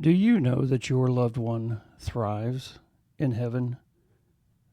Do you know that your loved one thrives in heaven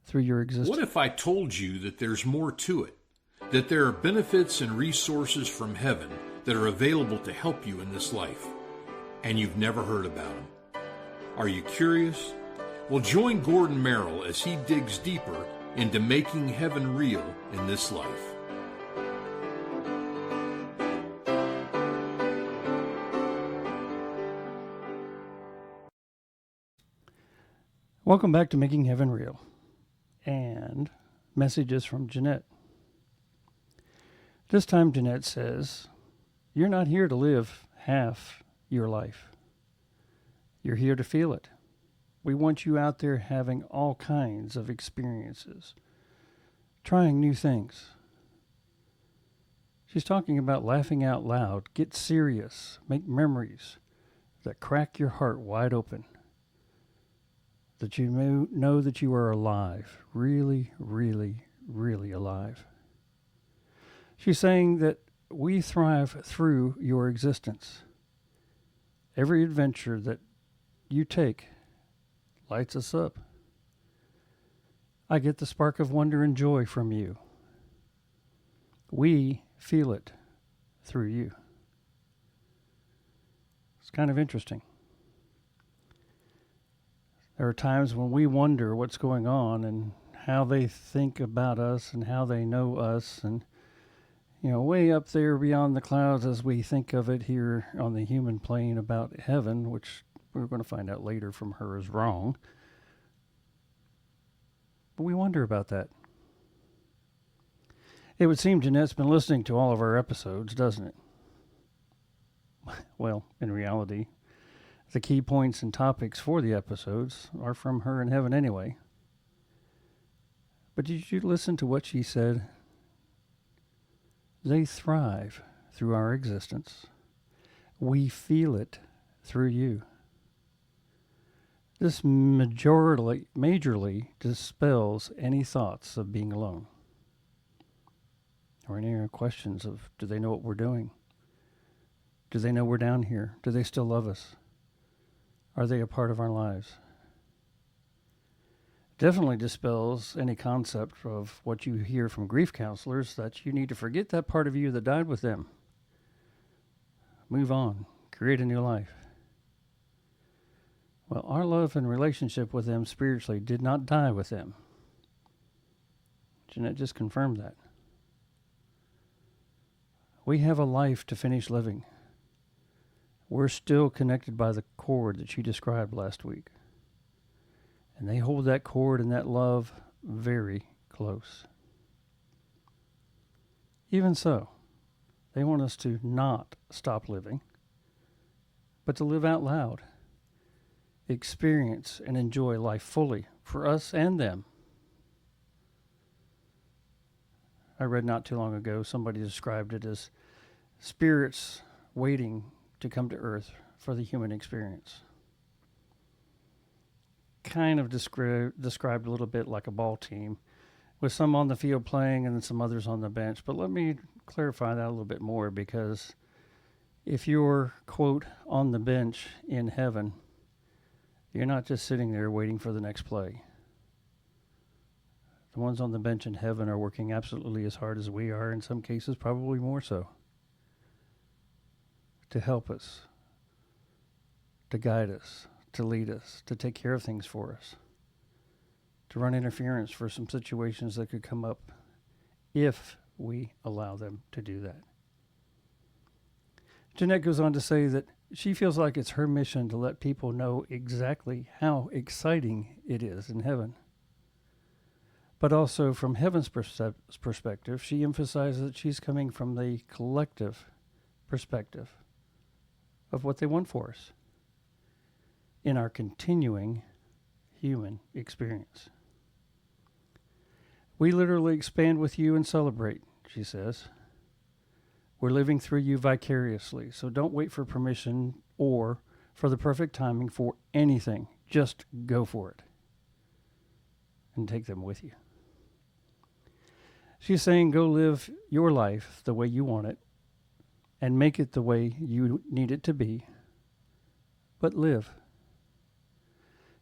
through your What existence? if I told you that there's more to it? That there are benefits and resources from heaven that are available to help you in this life, and you've never heard about them? Are you curious? Well, join Gordon Merrill as he digs deeper into making heaven real in this life. Welcome back to Making Heaven Real and messages from Jeannette. This time, Jeannette says, "You're not here to live half your life. You're here to feel it. We want you out there having all kinds of experiences, trying new things." She's talking about laughing out loud, get serious, make memories that crack your heart wide open, that you know that you are alive, really, really, really alive. She's saying that we thrive through your existence. Every adventure that you take lights us up. I get the spark of wonder and joy from you. We feel it through you. It's kind of interesting. There are times when we wonder what's going on and how they think about us and how they know us, and way up there beyond the clouds as we think of it here on the human plane about heaven, which we're going to find out later from her is wrong. But we wonder about that. It would seem Jeanette's been listening to all of our episodes, doesn't it? Well, in reality, the key points and topics for the episodes are from her in heaven anyway. But did you listen to what she said? They thrive through our existence. We feel it through you. This majorly dispels any thoughts of being alone, or any questions of, do they know what we're doing? Do they know we're down here? Do they still love us? Are they a part of our lives? Definitely dispels any concept of what you hear from grief counselors, that you need to forget that part of you that died with them. Move on. Create a new life. Well, our love and relationship with them spiritually did not die with them. Jeannette just confirmed that. We have a life to finish living. We're still connected by the cord that she described last week. And they hold that cord and that love very close. Even so, they want us to not stop living, but to live out loud, experience and enjoy life fully for us and them. I read not too long ago, somebody described it as spirits waiting to come to earth for the human experience. Kind of described a little bit like a ball team, with some on the field playing and then some others on the bench. But let me clarify that a little bit more, because if you're, quote, on the bench in heaven, you're not just sitting there waiting for the next play. The ones on the bench in heaven are working absolutely as hard as we are, in some cases probably more so, to help us, to guide us, to lead us, to take care of things for us, to run interference for some situations that could come up if we allow them to do that. Jeannette goes on to say that she feels like it's her mission to let people know exactly how exciting it is in heaven. But also from heaven's perspective, she emphasizes that she's coming from the collective perspective of what they want for us in our continuing human experience. We literally expand with you and celebrate, she says. We're living through you vicariously, so don't wait for permission or for the perfect timing for anything. Just go for it and take them with you. She's saying go live your life the way you want it and make it the way you need it to be, but live.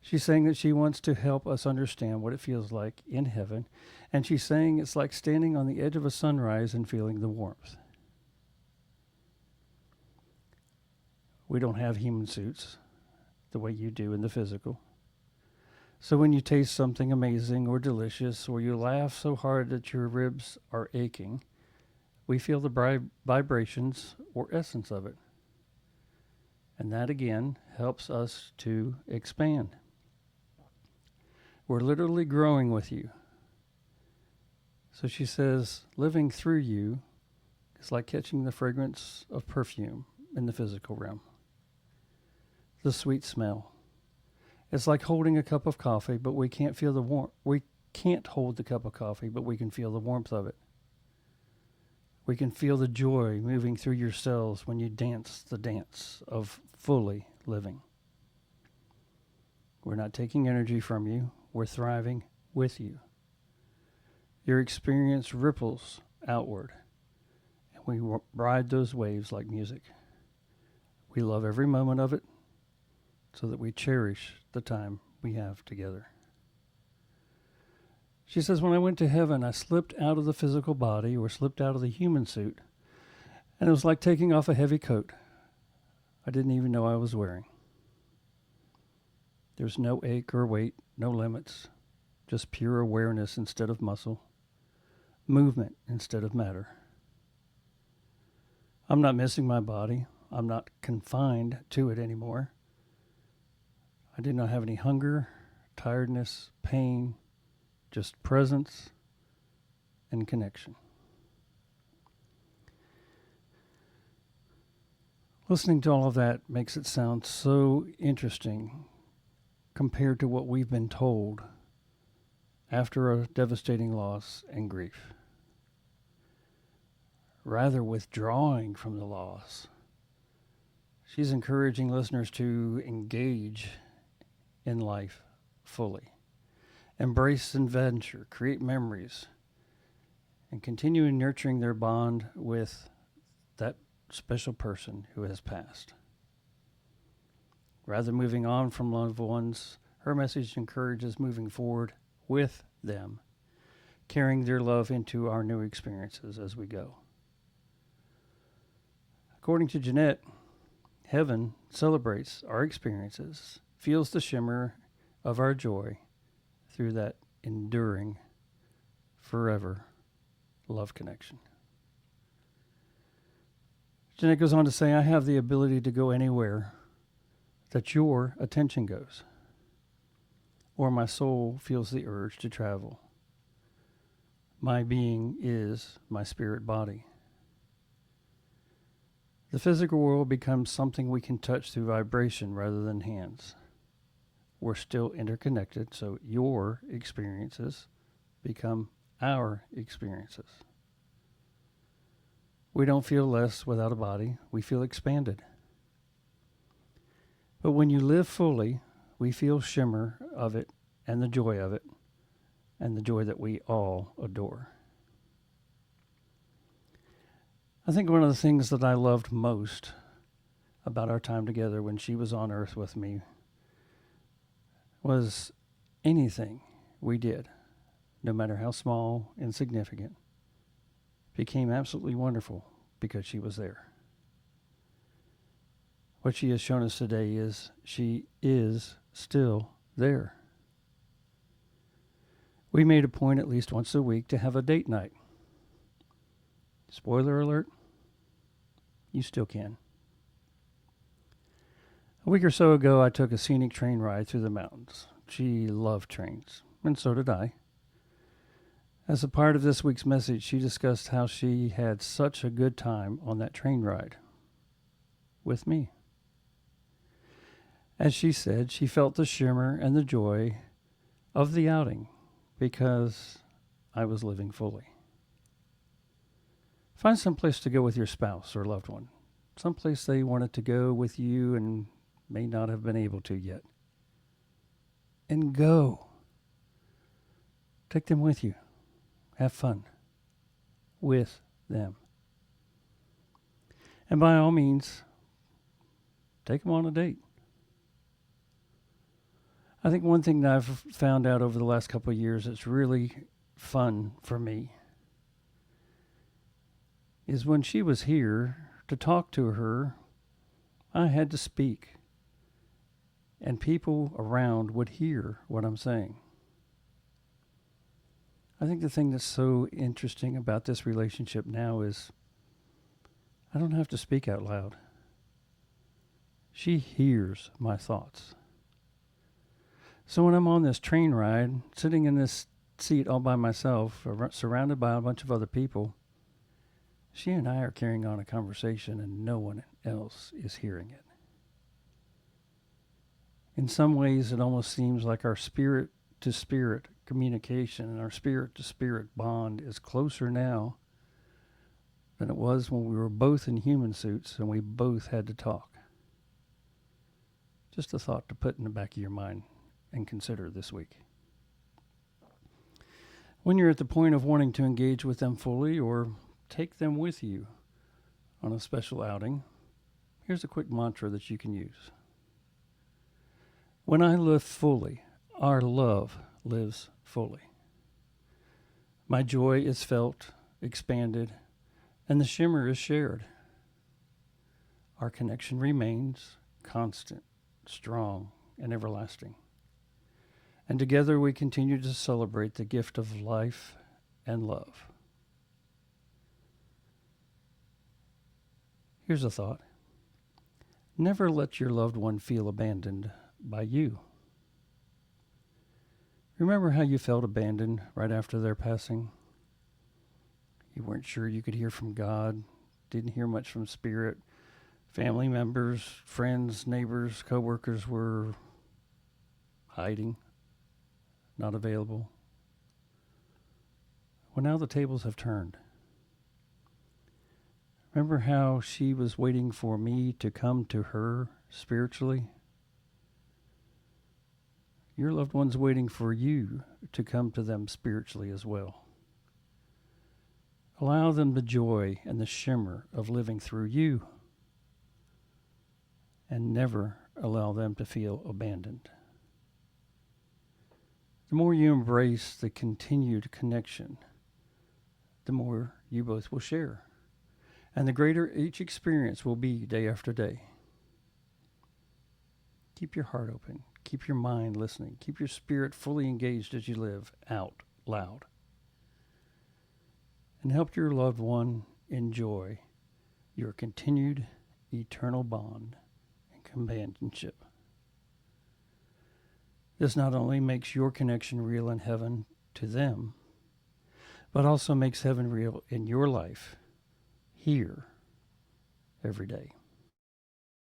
She's saying that she wants to help us understand what it feels like in heaven, and she's saying it's like standing on the edge of a sunrise and feeling the warmth. We don't have human suits the way you do in the physical. So when you taste something amazing or delicious, or you laugh so hard that your ribs are aching, we feel the vibrations or essence of it. And that again helps us to expand. We're literally growing with you. So she says, living through you is like catching the fragrance of perfume in the physical realm. The sweet smell. It's like holding a cup of coffee, but we can't feel the warmth. We can't hold the cup of coffee, but we can feel the warmth of it. We can feel the joy moving through your cells when you dance the dance of fully living. We're not taking energy from you. We're thriving with you. Your experience ripples outward, and we ride those waves like music. We love every moment of it so that we cherish the time we have together. She says, when I went to heaven, I slipped out of the physical body, or slipped out of the human suit, and it was like taking off a heavy coat I didn't even know I was wearing. There's no ache or weight, no limits, just pure awareness instead of muscle, movement instead of matter. I'm not missing my body. I'm not confined to it anymore. I do not have any hunger, tiredness, pain, just presence and connection. Listening to all of that makes it sound so interesting compared to what we've been told after a devastating loss and grief. Rather withdrawing from the loss, she's encouraging listeners to engage in life fully, embrace adventure, create memories, and continue nurturing their bond with that special person who has passed. Rather moving on from loved ones, her message encourages moving forward with them, carrying their love into our new experiences as we go. According to Jeannette, heaven celebrates our experiences, feels the shimmer of our joy through that enduring, forever love connection. Jeannette goes on to say, I have the ability to go anywhere that your attention goes, or my soul feels the urge to travel. My being is my spirit body. The physical world becomes something we can touch through vibration rather than hands. We're still interconnected, so your experiences become our experiences. We don't feel less without a body. We feel expanded. But when you live fully, we feel shimmer of it and the joy of it, and the joy that we all adore. I think one of the things that I loved most about our time together when she was on earth with me was anything we did, no matter how small, insignificant, became absolutely wonderful because she was there. What she has shown us today is she is still there. We made a point at least once a week to have a date night. Spoiler alert, you still can. A week or so ago, I took a scenic train ride through the mountains. She loved trains, and so did I. As a part of this week's message, she discussed how she had such a good time on that train ride with me. As she said, she felt the shimmer and the joy of the outing because I was living fully. Find some place to go with your spouse or loved one, someplace they wanted to go with you and may not have been able to yet. And go. Take them with you. Have fun with them. And by all means, take them on a date. I think one thing that I've found out over the last couple of years that's really fun for me is when she was here, to talk to her, I had to speak. And people around would hear what I'm saying. I think the thing that's so interesting about this relationship now is I don't have to speak out loud. She hears my thoughts. So when I'm on this train ride, sitting in this seat all by myself, surrounded by a bunch of other people, she and I are carrying on a conversation and no one else is hearing it. In some ways, it almost seems like our spirit-to-spirit communication and our spirit-to-spirit bond is closer now than it was when we were both in human suits and we both had to talk. Just a thought to put in the back of your mind and consider this week. When you're at the point of wanting to engage with them fully or take them with you on a special outing, here's a quick mantra that you can use. When I live fully, our love lives fully. My joy is felt, expanded, and the shimmer is shared. Our connection remains constant, strong, and everlasting. And together we continue to celebrate the gift of life and love. Here's a thought. Never let your loved one feel abandoned by you. Remember how you felt abandoned right after their passing? You weren't sure you could hear from God, didn't hear much from Spirit. Family members, friends, neighbors, coworkers were hiding, not available. Well, now the tables have turned. Remember how she was waiting for me to come to her spiritually? Your loved one's waiting for you to come to them spiritually as well. Allow them the joy and the shimmer of living through you, and never allow them to feel abandoned. The more you embrace the continued connection, the more you both will share, and the greater each experience will be day after day. Keep your heart open. Keep your mind listening. Keep your spirit fully engaged as you live out loud. And help your loved one enjoy your continued eternal bond and companionship. This not only makes your connection real in heaven to them, but also makes heaven real in your life here every day.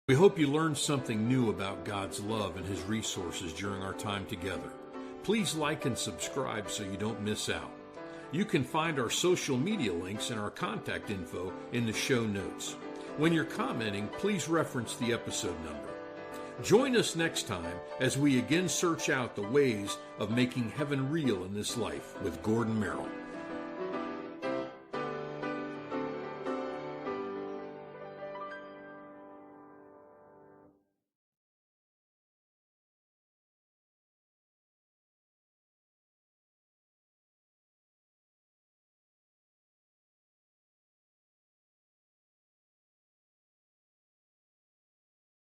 We hope you learned something new about God's love and His resources during our time together. Please like and subscribe so you don't miss out. You can find our social media links and our contact info in the show notes. When you're commenting, please reference the episode number. Join us next time as we again search out the ways of making heaven real in this life with Gordon Merrill.